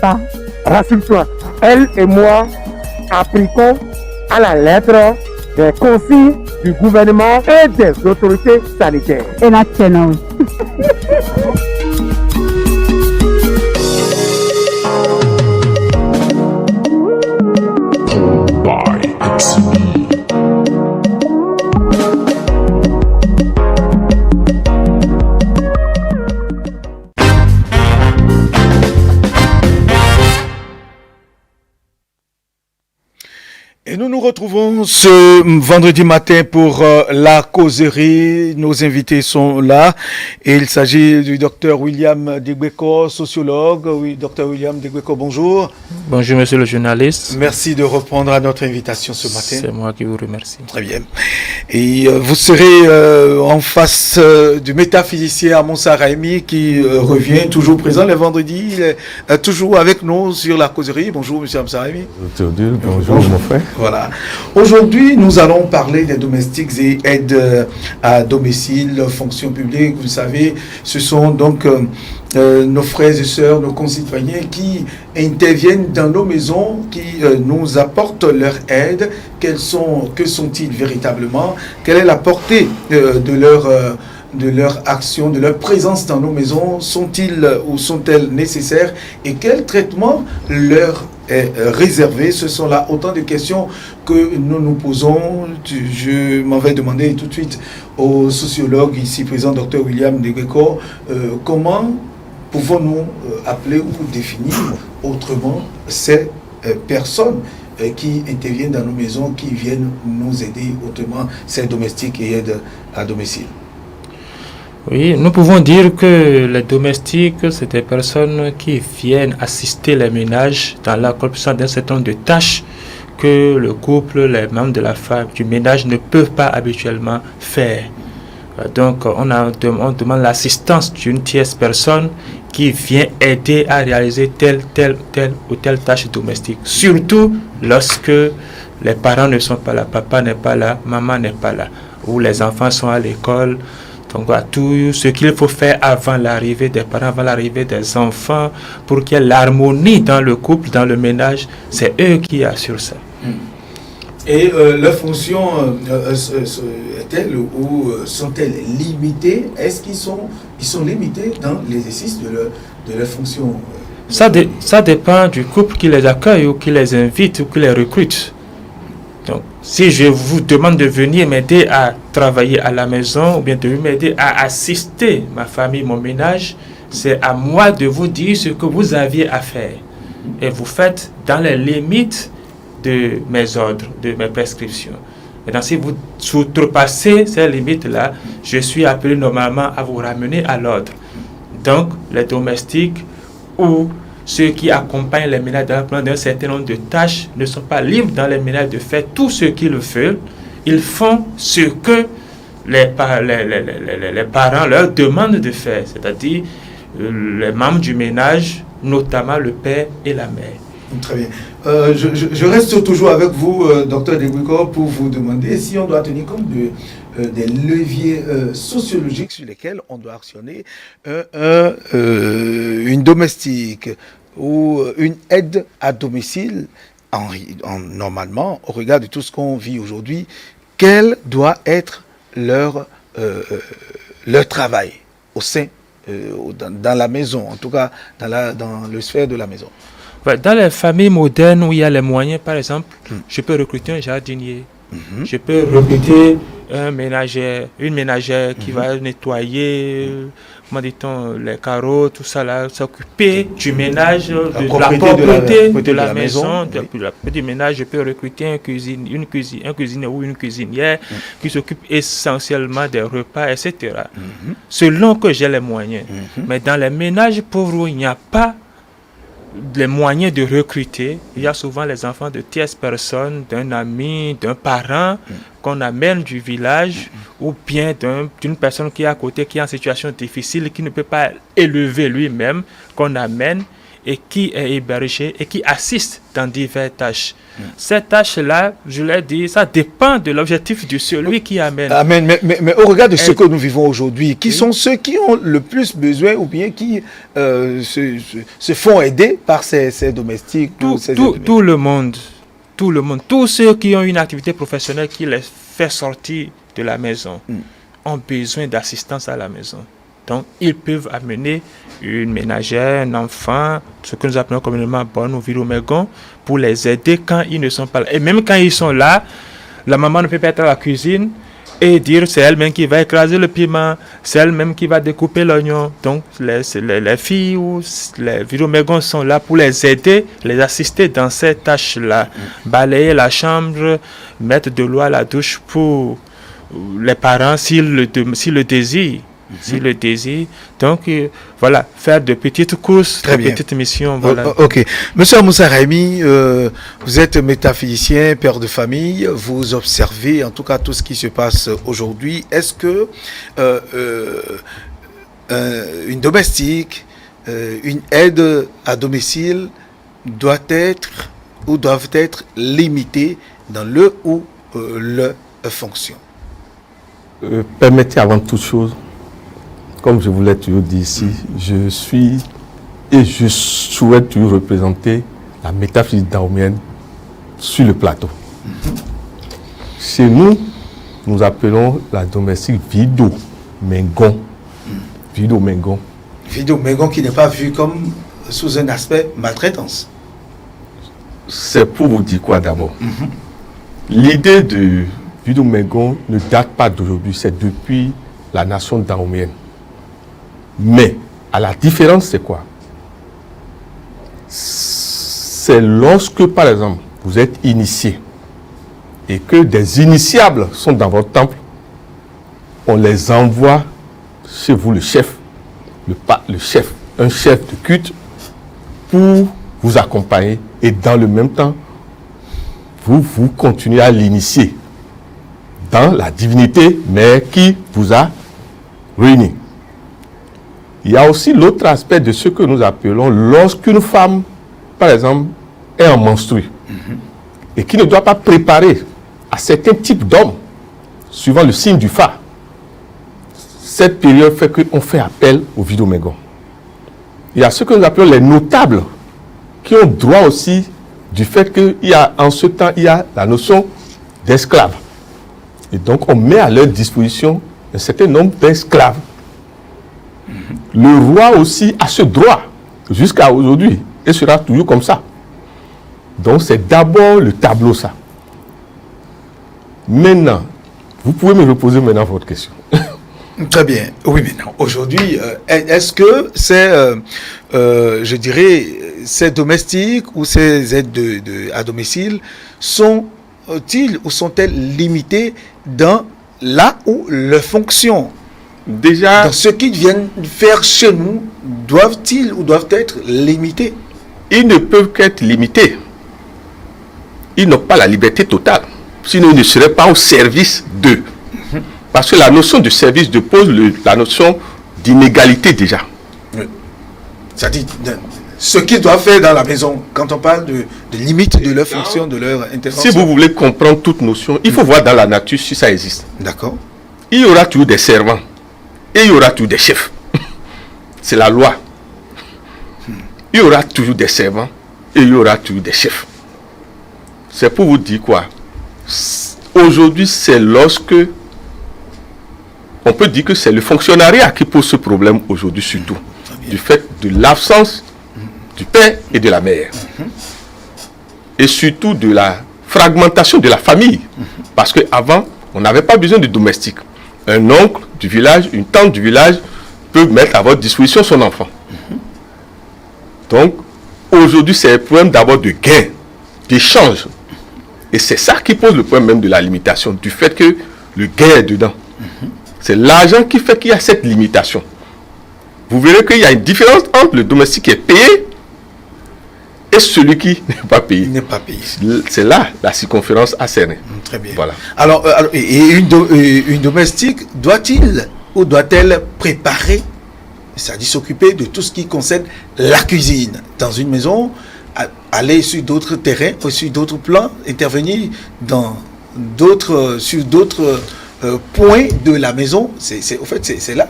pas. Rassure-toi, elle et moi appliquons à la lettre des consignes du gouvernement et des autorités sanitaires. Et la tienne, oui. Et nous nous retrouvons ce vendredi matin pour la causerie. Nos invités sont là. Et il s'agit du docteur William Degbeko, sociologue. Oui, docteur William Degbeko, bonjour. Bonjour, monsieur le journaliste. Merci de répondre à notre invitation ce matin. C'est moi qui vous remercie. Très bien. Et vous serez en face du métaphysicien Amoussa Raimi qui revient, toujours présent les vendredis, toujours avec nous sur la causerie. Bonjour, monsieur Amoussa Raimi. Bonjour, mon frère. Voilà. Aujourd'hui, nous allons parler des domestiques et aides à domicile, fonction publique. Vous savez, ce sont donc nos frères et sœurs, nos concitoyens qui interviennent dans nos maisons, qui nous apportent leur aide. Que sont-ils véritablement? Quelle est la portée de leur action, de leur présence dans nos maisons? Sont-ils ou sont-elles nécessaires? Et quel traitement leur est réservé? Ce sont là autant de questions que nous nous posons. Je m'en vais demander tout de suite au sociologue ici présent, Dr William Degbeko, comment pouvons-nous appeler ou définir autrement ces personnes qui interviennent dans nos maisons, qui viennent nous aider autrement, ces domestiques et aides à domicile? Oui, nous pouvons dire que les domestiques, c'est des personnes qui viennent assister les ménages dans l'accomplissement d'un certain nombre de tâches que le couple, les membres de la femme, du ménage ne peuvent pas habituellement faire. Donc, on demande l'assistance d'une tierce personne qui vient aider à réaliser telle ou telle tâche domestique. Surtout lorsque les parents ne sont pas là, papa n'est pas là, maman n'est pas là, ou les enfants sont à l'école. Donc, tout ce qu'il faut faire avant l'arrivée des parents, avant l'arrivée des enfants, pour qu'il y ait l'harmonie dans le couple, dans le ménage, c'est eux qui assurent ça. Et leurs fonctions est-elle ou sont-elles limitées? Est-ce qu'ils sont limités dans l'exercice de leurs fonctions? Ça dépend du couple qui les accueille ou qui les invite ou qui les recrute. Donc, si je vous demande de venir m'aider à travailler à la maison ou bien de m'aider à assister ma famille, mon ménage, c'est à moi de vous dire ce que vous aviez à faire. Et vous faites dans les limites de mes ordres, de mes prescriptions. Maintenant, si vous outrepassez ces limites-là, je suis appelé normalement à vous ramener à l'ordre. Donc, les domestiques ou ceux qui accompagnent les ménages dans le plan d'un certain nombre de tâches ne sont pas libres dans les ménages de faire tout ce qu'ils veulent. Ils font ce que les parents leur demandent de faire, c'est-à-dire les membres du ménage, notamment le père et la mère. Très bien. Je reste toujours avec vous, docteur Degbeko, pour vous demander si on doit tenir compte des leviers sociologiques sur lesquels on doit actionner une domestique ou une aide à domicile, normalement, au regard de tout ce qu'on vit aujourd'hui, quel doit être leur travail au sein, dans la maison, en tout cas dans le sphère de la maison? Dans les familles modernes où il y a les moyens, par exemple, je peux recruter un jardinier. Je peux recruter une ménagère qui va nettoyer, comment dit-on, les carreaux, tout ça là, s'occuper du ménage, de la propreté de la maison, du ménage. Je peux recruter un cuisinier ou une cuisinière qui s'occupe essentiellement des repas, etc. Selon que j'ai les moyens. Mais dans les ménages pauvres où il n'y a pas les moyens de recruter, il y a souvent les enfants de tierces personnes, d'un ami, d'un parent qu'on amène du village ou bien d'une personne qui est à côté, qui est en situation difficile, qui ne peut pas élever lui-même, qu'on amène et qui est hébergé et qui assiste dans diverses tâches. Ces tâches-là, je l'ai dit, ça dépend de l'objectif de celui qui amène. Amen. Mais au regard de ce que nous vivons aujourd'hui, qui sont ceux qui ont le plus besoin ou bien qui se font aider par ces domestiques Tout le monde, tous ceux qui ont une activité professionnelle qui les fait sortir de la maison ont besoin d'assistance à la maison. Donc, ils peuvent amener une ménagère, un enfant, ce que nous appelons communément bonne ou viromégon, pour les aider quand ils ne sont pas là. Et même quand ils sont là, la maman ne peut pas être à la cuisine et dire c'est elle-même qui va écraser le piment, c'est elle-même qui va découper l'oignon. Donc, les filles ou les viromégons sont là pour les aider, les assister dans ces tâches-là. Balayer la chambre, mettre de l'eau à la douche pour les parents s'ils le désirent. Si le désir. Donc, voilà, faire de petites courses, de petites missions. Voilà. Ok. Monsieur Moussa Raimi, vous êtes métaphysicien, père de famille, vous observez en tout cas tout ce qui se passe aujourd'hui. Est-ce que une domestique, une aide à domicile doivent être limitées dans le ou le fonction? Permettez avant toute chose, comme je vous l'ai toujours dit ici, je souhaite toujours représenter la métaphysique dahomienne sur le plateau. Chez nous, nous appelons la domestique Vido-Mengon. Vido-Mengon. Vido-Mengon qui n'est pas vu comme sous un aspect maltraitance. C'est pour vous dire quoi d'abord? L'idée de Vido-Mengon ne date pas d'aujourd'hui, c'est depuis la nation dahomienne. Mais, à la différence, c'est quoi? C'est lorsque, par exemple, vous êtes initié et que des initiables sont dans votre temple, on les envoie chez vous, le chef, un chef de culte, pour vous accompagner et dans le même temps, vous continuez à l'initier dans la divinité, mais qui vous a réuni. Il y a aussi l'autre aspect de ce que nous appelons lorsqu'une femme, par exemple, est en menstrue et qui ne doit pas préparer à certains types d'hommes, suivant le signe du phare. Cette période fait qu'on fait appel au Vido-Mengon. Il y a ce que nous appelons les notables qui ont droit aussi du fait qu'il y a, en ce temps, il y a la notion d'esclaves. Et donc, on met à leur disposition un certain nombre d'esclaves. Le roi aussi a ce droit jusqu'à aujourd'hui et sera toujours comme ça. Donc c'est d'abord le tableau ça. Maintenant, vous pouvez me reposer maintenant votre question. Très bien. Oui, maintenant, aujourd'hui, est-ce que je dirais, ces domestiques ou ces aides à domicile sont-ils ou sont-elles limitées dans là où leurs fonctions? Déjà, dans ce qu'ils viennent faire chez nous, doivent-ils ou doivent être limités? Ils ne peuvent qu'être limités. Ils n'ont pas la liberté totale. Sinon, ils ne seraient pas au service d'eux. Parce que la notion de service pose la notion d'inégalité déjà. Oui. C'est-à-dire, ce qu'ils doivent faire dans la maison, quand on parle de limite de leur fonction, de leur intervention. Si vous voulez comprendre toute notion, il faut voir dans la nature si ça existe. D'accord. Il y aura toujours des servants. Et il y aura toujours des chefs. C'est la loi. Il y aura toujours des servants et il y aura toujours des chefs. C'est pour vous dire quoi? Aujourd'hui, c'est lorsque on peut dire que c'est le fonctionnariat qui pose ce problème aujourd'hui surtout. Du fait de l'absence du père et de la mère. Et surtout de la fragmentation de la famille. Parce qu'avant, on n'avait pas besoin de domestique. Un oncle du village, une tante du village peut mettre à votre disposition son enfant. Donc, aujourd'hui, c'est un problème d'abord de gain, d'échange. Et c'est ça qui pose le problème même de la limitation, du fait que le gain est dedans. C'est l'argent qui fait qu'il y a cette limitation. Vous verrez qu'il y a une différence entre le domestique qui est payé et celui qui n'est pas payé. Il n'est pas payé. C'est là la circonférence à cerner. Très bien. Voilà. Alors, une domestique doit-il ou doit-elle préparer c'est-à-dire s'occuper de tout ce qui concerne la cuisine dans une maison, aller sur d'autres terrains, sur d'autres plans, intervenir sur d'autres points de la maison. C'est là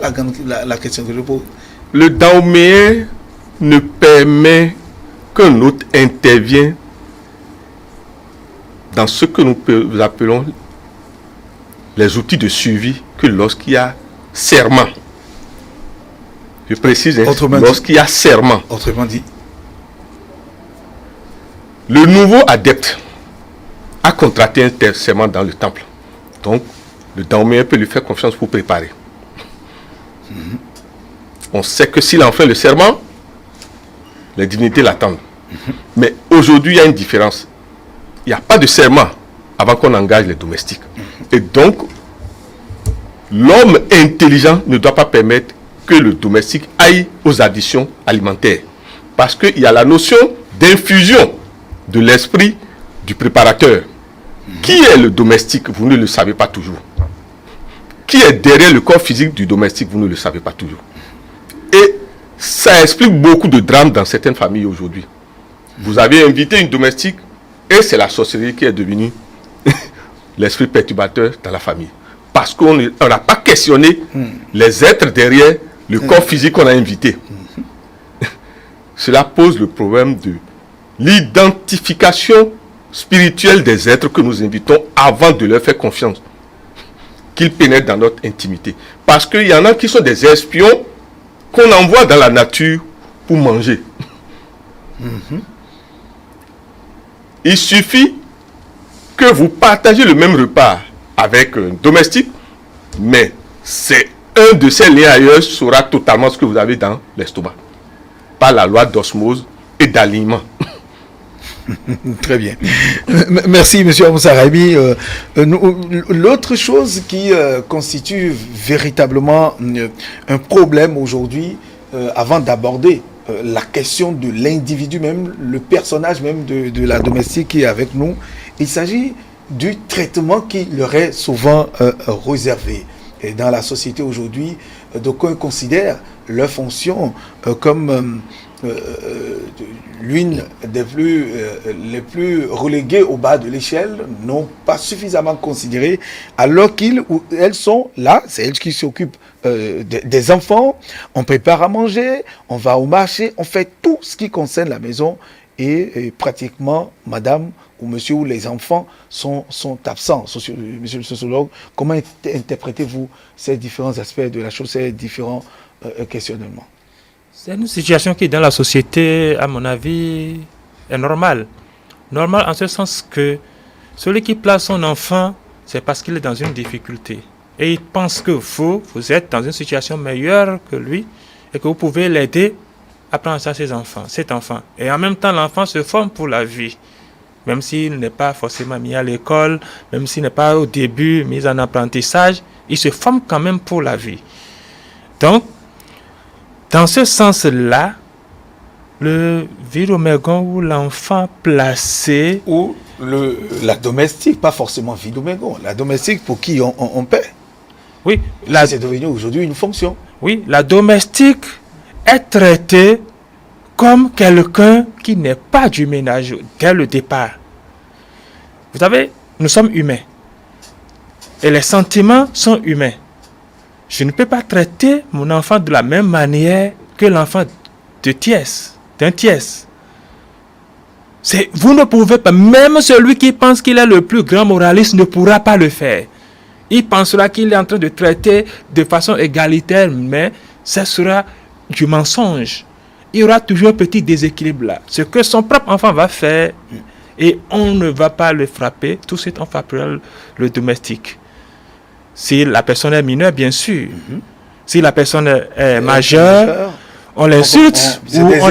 la question que je pose. Le Dahoméen ne permet qu'un autre intervienne dans ce que nous appelons les outils de suivi que lorsqu'il y a serment. Je précise, lorsqu'il y a serment. Autrement dit, le nouveau adepte a contracté un serment dans le temple. Donc, le Dahoméen peut lui faire confiance pour préparer. On sait que s'il en fait le serment, les divinités l'attendent. Mais aujourd'hui, il y a une différence. Il n'y a pas de serment avant qu'on engage les domestiques. Et donc, l'homme intelligent ne doit pas permettre que le domestique aille aux additions alimentaires. Parce qu'il y a la notion d'infusion de l'esprit du préparateur. Qui est le domestique? Vous ne le savez pas toujours. Qui est derrière le corps physique du domestique? Vous ne le savez pas toujours. Et ça explique beaucoup de drames dans certaines familles aujourd'hui. Vous avez invité une domestique et c'est la sorcellerie qui est devenue l'esprit perturbateur dans la famille. Parce qu'on n'a pas questionné les êtres derrière le corps physique qu'on a invité. Cela pose le problème de l'identification spirituelle des êtres que nous invitons avant de leur faire confiance. Qu'ils pénètrent dans notre intimité. Parce qu'il y en a qui sont des espions qu'on envoie dans la nature pour manger. Il suffit que vous partagez le même repas avec un domestique, mais c'est un de ces liens ailleurs saura totalement ce que vous avez dans l'estomac. Par la loi d'osmose et d'alignement. Très bien. Merci, M. Amoussa Raimi. L'autre chose qui constitue véritablement un problème aujourd'hui, avant d'aborder la question de l'individu même, le personnage même de la domestique qui est avec nous, il s'agit du traitement qui leur est souvent réservé. Et dans la société aujourd'hui, d'aucuns considèrent leur fonction comme l'une des les plus reléguées au bas de l'échelle, non pas suffisamment considérées, alors qu'ils ou elles sont là, c'est elles qui s'occupent des enfants, on prépare à manger, on va au marché, on fait tout ce qui concerne la maison et pratiquement madame ou monsieur ou les enfants sont absents. Monsieur le sociologue, comment interprétez-vous ces différents aspects de la chose, ces différents questionnements? C'est une situation qui, dans la société, à mon avis, est normale. Normale en ce sens que celui qui place son enfant, c'est parce qu'il est dans une difficulté. Et il pense que vous êtes dans une situation meilleure que lui et que vous pouvez l'aider à prendre ça cet enfant. Et en même temps, l'enfant se forme pour la vie. Même s'il n'est pas forcément mis à l'école, même s'il n'est pas au début mis en apprentissage, il se forme quand même pour la vie. Donc, dans ce sens-là, le vidomégon ou l'enfant placé... Ou la domestique, pas forcément vidomégon, la domestique pour qui on paie. Oui, c'est devenu aujourd'hui une fonction. Oui, la domestique est traitée comme quelqu'un qui n'est pas du ménage dès le départ. Vous savez, nous sommes humains. Et les sentiments sont humains. Je ne peux pas traiter mon enfant de la même manière que l'enfant d'un tiers. Vous ne pouvez pas, même celui qui pense qu'il est le plus grand moraliste ne pourra pas le faire. Il pensera qu'il est en train de traiter de façon égalitaire, mais ce sera du mensonge. Il y aura toujours un petit déséquilibre là. Ce que son propre enfant va faire, et on ne va pas le frapper, tout de suite on frappera le domestique. Si la personne est mineure, bien sûr. Si la personne est majeure, on l'insulte ou on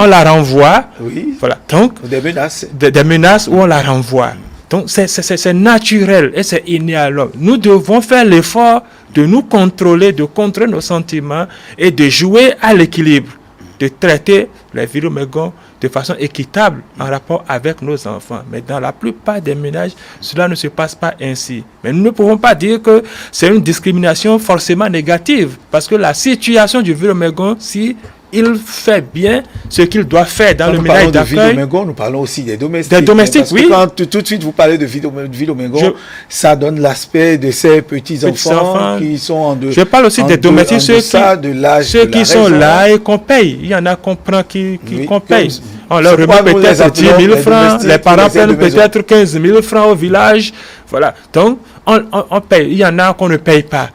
la renvoie. Oui. Voilà. Donc, des menaces. Des menaces où on la renvoie. Donc, c'est naturel et c'est inné à l'homme. Nous devons faire l'effort de nous contrôler, de contrôler nos sentiments et de jouer à l'équilibre, de traiter les vidéomégons de façon équitable en rapport avec nos enfants. Mais dans la plupart des ménages, cela ne se passe pas ainsi. Mais nous ne pouvons pas dire que c'est une discrimination forcément négative, parce que la situation du vidéomégon, si il fait bien ce qu'il doit faire dans le ménage d'accueil. Nous parlons aussi des domestiques. Des domestiques, parce oui. Que quand tout de suite vous parlez de vidéomégon, ça donne l'aspect de ces petits-enfants qui sont en deux. Je parle aussi des domestiques, ceux qui sont là et qu'on paye. Il y en a qu'on prend qu'on paye. On leur remet peut-être 10 000 francs, les parents prennent peut-être 15 000 francs au village. Voilà. Donc, on paye. Il y en a qu'on ne paye pas.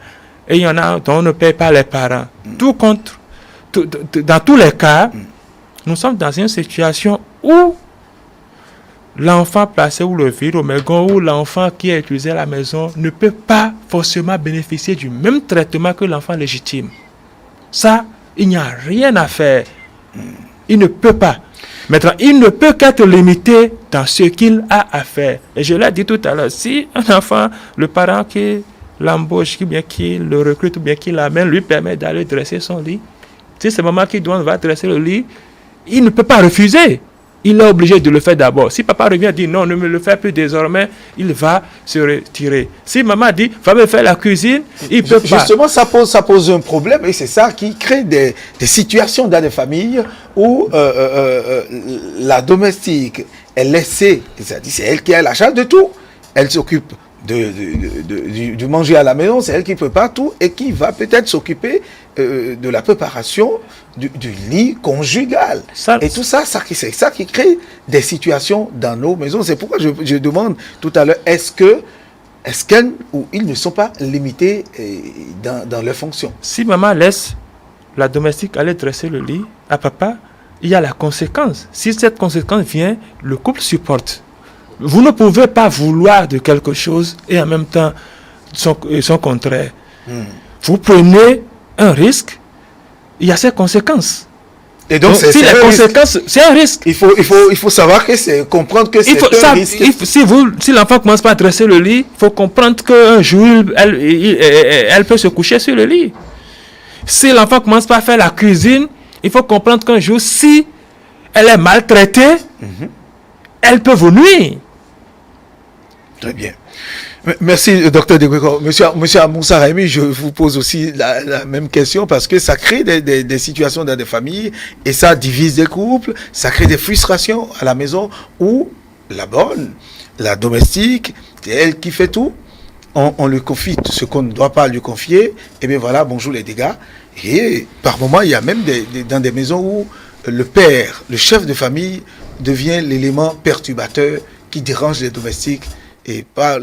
Et il y en a dont on ne paye pas les parents. Tout contre. Dans tous les cas, nous sommes dans une situation où l'enfant placé ou le vidéomégon ou l'enfant qui est utilisé à la maison ne peut pas forcément bénéficier du même traitement que l'enfant légitime. Ça, il n'y a rien à faire. Il ne peut pas. Maintenant, il ne peut qu'être limité dans ce qu'il a à faire. Et je l'ai dit tout à l'heure, si un enfant, le parent qui l'embauche, qui le recrute ou bien qui l'amène, lui permet d'aller dresser son lit, si c'est maman qui va dresser le lit, il ne peut pas refuser. Il est obligé de le faire d'abord. Si papa revient et dit non, ne me le fais plus désormais, il va se retirer. Si maman dit va me faire la cuisine, il ne peut pas. Justement, ça pose un problème et c'est ça qui crée des situations dans des familles où la domestique est laissée, c'est-à-dire c'est elle qui a la charge de tout. Elle s'occupe de manger à la maison, c'est elle qui prépare tout et qui va peut-être s'occuper de la préparation du lit conjugal. Et tout ça, c'est ça qui crée des situations dans nos maisons. C'est pourquoi je demande tout à l'heure, est-ce qu'elles ou ils ne sont pas limités dans leurs fonctions? Si maman laisse la domestique aller dresser le lit à papa, il y a la conséquence. Si cette conséquence vient, le couple supporte. Vous ne pouvez pas vouloir de quelque chose et en même temps son contraire. Vous prenez un risque, il y a ses conséquences. Et donc, si les conséquences, c'est un risque. Il faut savoir comprendre que c'est un risque. Si l'enfant commence pas à dresser le lit, il faut comprendre qu'un jour, elle peut se coucher sur le lit. Si l'enfant commence pas à faire la cuisine, il faut comprendre qu'un jour, si elle est maltraitée, elle peut vous nuire. Très bien. Merci, docteur Degueko. Monsieur Moussa Raimi, je vous pose aussi la même question parce que ça crée des situations dans des familles et ça divise des couples, ça crée des frustrations à la maison où la domestique, c'est elle qui fait tout. On lui confie ce qu'on ne doit pas lui confier. Et bien voilà, bonjour les dégâts. Et par moments, il y a même dans des maisons où le père, le chef de famille, devient l'élément perturbateur qui dérange les domestiques. Et pas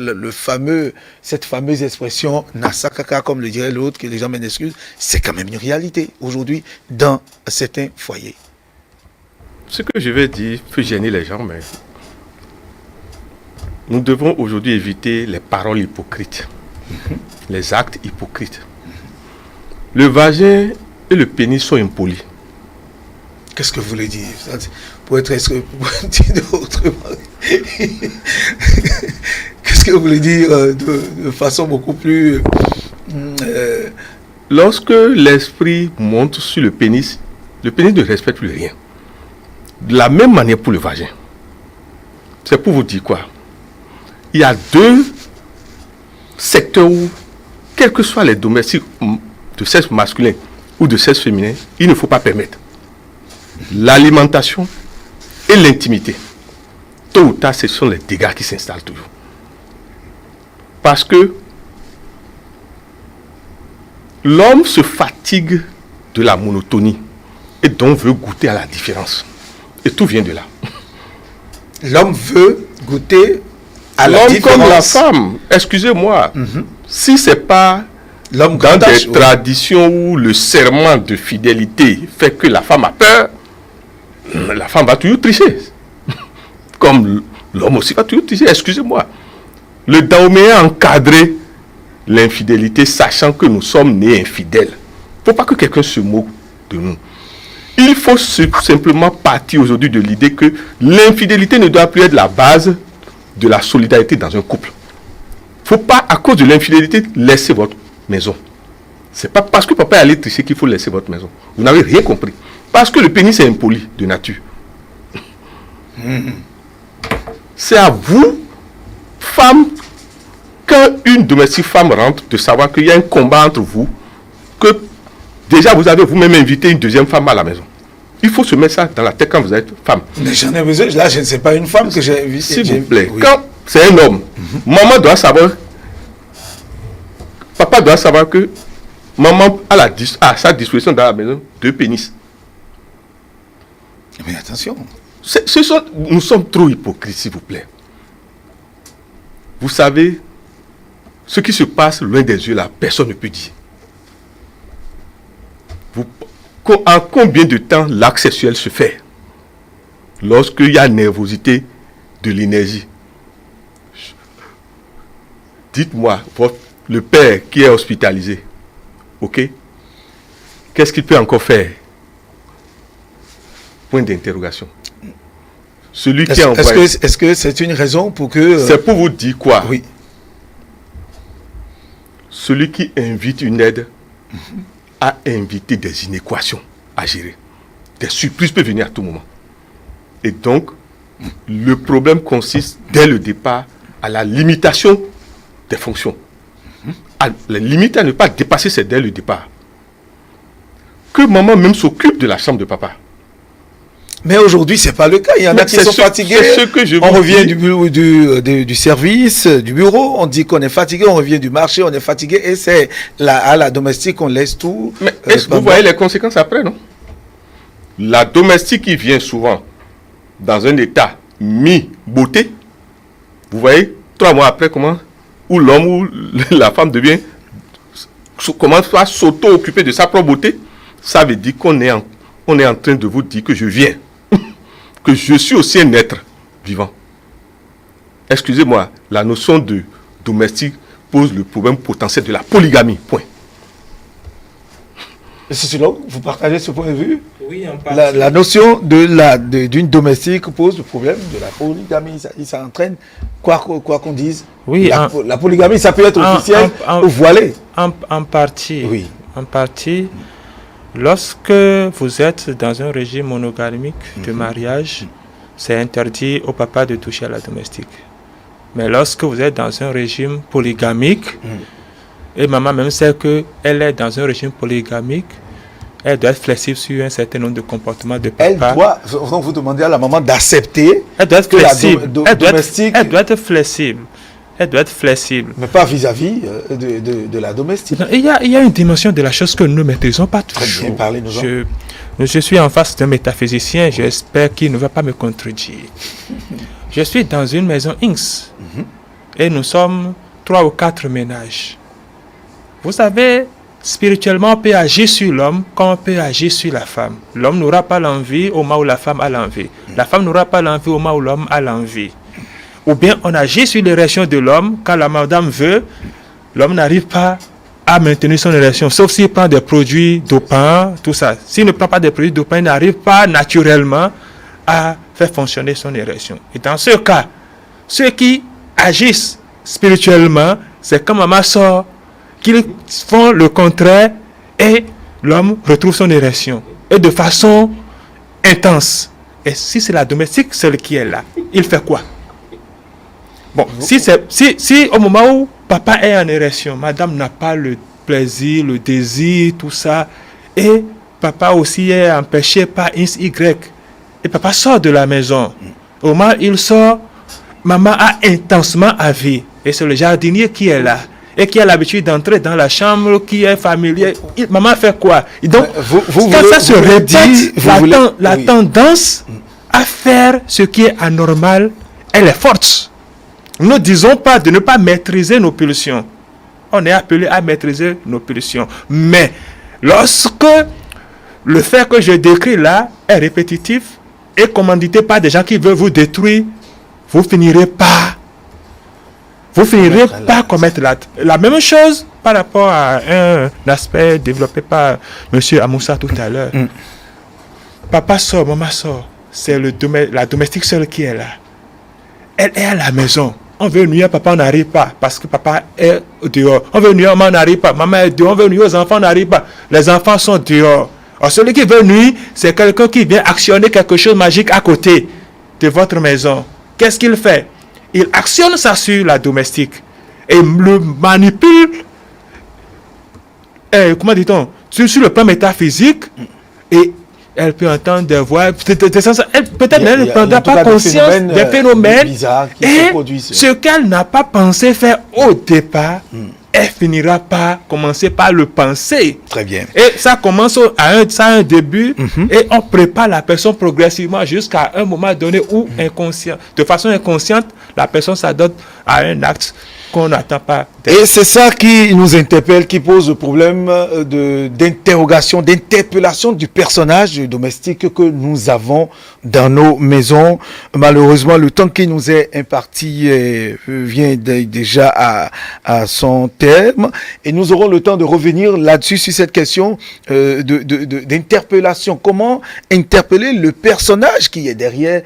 cette fameuse expression Nasakaka, comme le dirait l'autre, que les gens m'en excusent, c'est quand même une réalité aujourd'hui dans certains foyers. Ce que je vais dire peut gêner les gens, mais nous devons aujourd'hui éviter les paroles hypocrites, les actes hypocrites. Le vagin et le pénis sont impolis. Qu'est-ce que vous voulez dire? Pour dire autrement. Qu'est-ce que vous voulez dire de façon beaucoup plus... Lorsque l'esprit monte sur le pénis ne respecte plus rien. De la même manière pour le vagin. C'est pour vous dire quoi? Il y a deux secteurs où, quels que soient les domestiques de sexe masculin ou de sexe féminin, il ne faut pas permettre. L'alimentation et l'intimité. Tôt ou tard, ce sont les dégâts qui s'installent toujours. Parce que l'homme se fatigue de la monotonie et donc veut goûter à la différence. Et tout vient de là. L'homme veut goûter à la différence. L'homme comme la femme, excusez-moi, si ce n'est pas l'homme dans des traditions où le serment de fidélité fait que la femme a peur, la femme va toujours tricher. Comme l'homme aussi va toujours tricher, excusez-moi. Le Dahomey a encadré l'infidélité, sachant que nous sommes nés infidèles. Il ne faut pas que quelqu'un se moque de nous. Il faut simplement partir aujourd'hui de l'idée que l'infidélité ne doit plus être la base de la solidarité dans un couple. Il ne faut pas, à cause de l'infidélité, laisser votre maison. Ce n'est pas parce que papa est allé tricher qu'il faut laisser votre maison. Vous n'avez rien compris. Parce que le pénis est impoli de nature. C'est à vous, femmes, quand une domestique femme rentre, de savoir qu'il y a un combat entre vous, que déjà vous avez vous-même invité une deuxième femme à la maison. Il faut se mettre ça dans la tête quand vous êtes femme. Mais j'en ai besoin. Là, je ne sais pas une femme que j'ai invitée. S'il vous plaît, Oui. quand c'est un homme, maman doit savoir, papa doit savoir que maman a à sa disposition dans la maison 2 pénis. Mais attention. Nous sommes trop hypocrites, s'il vous plaît. Vous savez, ce qui se passe loin des yeux là, personne ne peut dire. En combien de temps l'acte sexuel se fait? Lorsqu'il y a nervosité de l'énergie. Dites-moi, le père qui est hospitalisé, ok? Qu'est-ce qu'il peut encore faire? Point d'interrogation. Celui qui est envoyé. Est-ce que c'est une raison pour que... C'est pour vous dire quoi? Oui. Celui qui invite une aide a invité des inéquations à gérer. Des surprises peuvent venir à tout moment. Et donc, le problème consiste dès le départ à la limitation des fonctions. À la limite à ne pas dépasser, c'est dès le départ. Que maman même s'occupe de la chambre de papa. Mais aujourd'hui, ce n'est pas le cas. Il y en a qui sont fatigués. C'est ce que je on vous revient dis. du service, du bureau. On dit qu'on est fatigué. On revient du marché. On est fatigué. Et c'est à la domestique qu'on laisse tout. Mais est-ce que vous voyez les conséquences après, non? La domestique qui vient souvent dans un état mi-beauté, vous voyez, 3 mois après, comment, où l'homme ou la femme commence à s'auto-occuper de sa propre beauté, ça veut dire qu'on est en train de vous dire que je viens, que je suis aussi un être vivant. Excusez-moi, la notion de domestique pose le problème potentiel de la polygamie, point. C'est cela, vous partagez ce point de vue? Oui, en partie. La notion d'une domestique pose le problème de la polygamie. Ça entraîne, quoi qu'on dise. Oui, la polygamie, ça peut être officiel ou voilé. En partie. Oui. En partie. Lorsque vous êtes dans un régime monogamique de mariage, c'est interdit au papa de toucher à la domestique. Mais lorsque vous êtes dans un régime polygamique, et maman même sait qu'elle est dans un régime polygamique, elle doit être flexible sur un certain nombre de comportements de papa. Donc vous demandez à la maman d'accepter elle doit être que flexible. la domestique... Elle doit être flexible. Elle doit être flexible. Mais pas vis-à-vis de la domestique. Non, il y a une dimension de la chose que nous ne maîtrisons pas toujours. Très bien, parlez-nous-en. Je suis en face d'un métaphysicien, j'espère qu'il ne va pas me contredire. Je suis dans une maison Inks et nous sommes 3 ou 4 ménages. Vous savez, spirituellement, on peut agir sur l'homme comme on peut agir sur la femme. L'homme n'aura pas l'envie au moment où la femme a l'envie. La femme n'aura pas l'envie au moment où l'homme a l'envie. Ou bien on agit sur l'érection de l'homme quand la madame veut, l'homme n'arrive pas à maintenir son érection, sauf s'il prend des produits dopants, tout ça. S'il ne prend pas des produits dopants, il n'arrive pas naturellement à faire fonctionner son érection. Et dans ce cas, ceux qui agissent spirituellement, c'est comme maman sort, qu'ils font le contraire et l'homme retrouve son érection. Et de façon intense. Et si c'est la domestique, celle qui est là, il fait quoi? Bon, si au moment où papa est en érection, madame n'a pas le plaisir, le désir, tout ça, et papa aussi est empêché par X, Y, et papa sort de la maison. Au moment où il sort, maman a intensement envie, et c'est le jardinier qui est là, et qui a l'habitude d'entrer dans la chambre, qui est familier. Maman fait quoi? Et donc, quand ça se répète, la tendance à faire ce qui est anormal, elle est forte. Nous ne disons pas de ne pas maîtriser nos pulsions. On est appelé à maîtriser nos pulsions. Mais lorsque le fait que je décris là est répétitif et commandité par des gens qui veulent vous détruire, vous finirez par commettre la même chose par rapport à un aspect développé par M. Amoussa tout à l'heure. Papa sort, maman sort. C'est la domestique seule qui est là. Elle est à la maison. On veut nuire, papa, on n'arrive pas. Parce que papa est dehors. On veut nuire, maman, on n'arrive pas. Maman est dehors. On veut nuire aux enfants, on n'arrive pas. Les enfants sont dehors. Alors, celui qui veut nuire, c'est quelqu'un qui vient actionner quelque chose de magique à côté de votre maison. Qu'est-ce qu'il fait? Il actionne ça sur la domestique et le manipule, comment dit-on, sur le plan métaphysique, et elle peut entendre des voix, peut-être elle ne prendra pas conscience des phénomènes bizarres qui et se produisent. ce qu'elle n'a pas pensé faire au départ, elle finira par commencer par le penser. Très bien. Et ça commence ça a un début et on prépare la personne progressivement jusqu'à un moment donné où de façon inconsciente, la personne s'adonne à un acte qu'on n'attend pas. Et c'est ça qui nous interpelle, qui pose le problème d'interrogation, d'interpellation du personnage domestique que nous avons dans nos maisons. Malheureusement, le temps qui nous est imparti vient déjà à son terme. Et nous aurons le temps de revenir là-dessus, sur cette question d'interpellation. Comment interpeller le personnage qui est derrière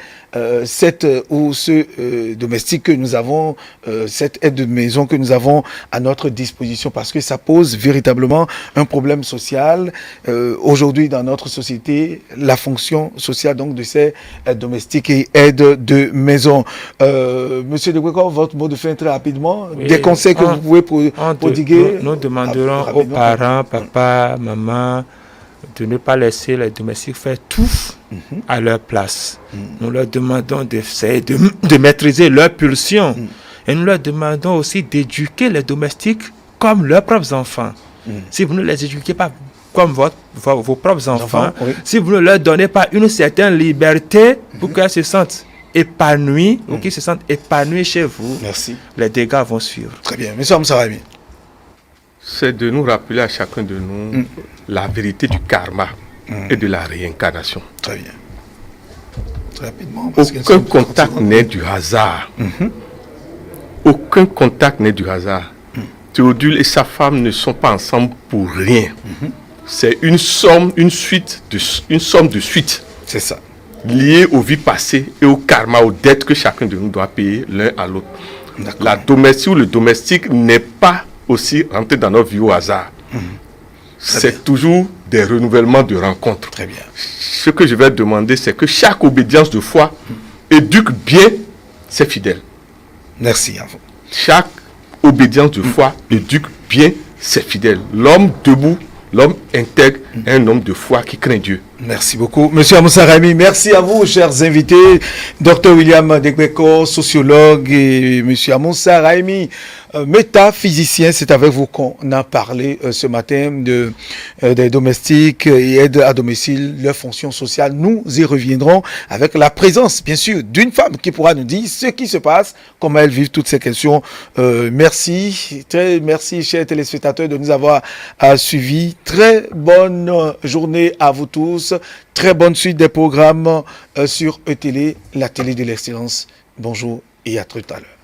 cette ou ce domestique que nous avons, cette aide de maison que nous avons à notre disposition, parce que ça pose véritablement un problème social. Aujourd'hui, dans notre société, la fonction sociale donc de ces aides domestiques et aides de maison. Monsieur de Guécor, votre mot de fin très rapidement, Oui, des conseils que vous pouvez prodiguer. Nous demanderons aux parents, papa, maman, de ne pas laisser les domestiques faire tout à leur place. Nous leur demandons de maîtriser leurs pulsions. Et nous leur demandons aussi d'éduquer les domestiques comme leurs propres enfants. Si vous ne les éduquez pas comme vos propres enfants, oui. si vous ne leur donnez pas une certaine liberté pour qu'elles se sentent épanouies ou qu'ils se sentent épanouis chez vous, Merci. les dégâts vont suivre. Très bien. Monsieur Amsarami. C'est de nous rappeler à chacun de nous la vérité du karma et de la réincarnation. Très bien. Très rapidement. Aucun contact n'est du hasard. Aucun contact n'est du hasard. Théodule et sa femme ne sont pas ensemble pour rien. C'est une somme de suite. C'est ça. Liée aux vies passées et au karma, aux dettes que chacun de nous doit payer l'un à l'autre. La domestique ou le domestique n'est pas aussi rentré dans notre vie au hasard. C'est toujours des renouvellements de rencontres. Très bien. Ce que je vais demander, c'est que chaque obédience de foi éduque bien ses fidèles. Merci à vous. Chaque obédience de foi éduque bien ses fidèles. L'homme debout, l'homme intègre, est un homme de foi qui craint Dieu. Merci beaucoup. Monsieur Amsarami, merci à vous, chers invités. Dr William Degbeko, sociologue, et Monsieur Amsarami, métaphysicien. C'est avec vous qu'on a parlé ce matin des domestiques et aides à domicile, leurs fonctions sociales. Nous y reviendrons avec la présence, bien sûr, d'une femme qui pourra nous dire ce qui se passe, comment elles vivent toutes ces questions. Merci, merci, chers téléspectateurs, de nous avoir suivis. Très bonne journée à vous tous. Très bonne suite des programmes sur ETélé, la télé de l'excellence. Bonjour et à tout à l'heure.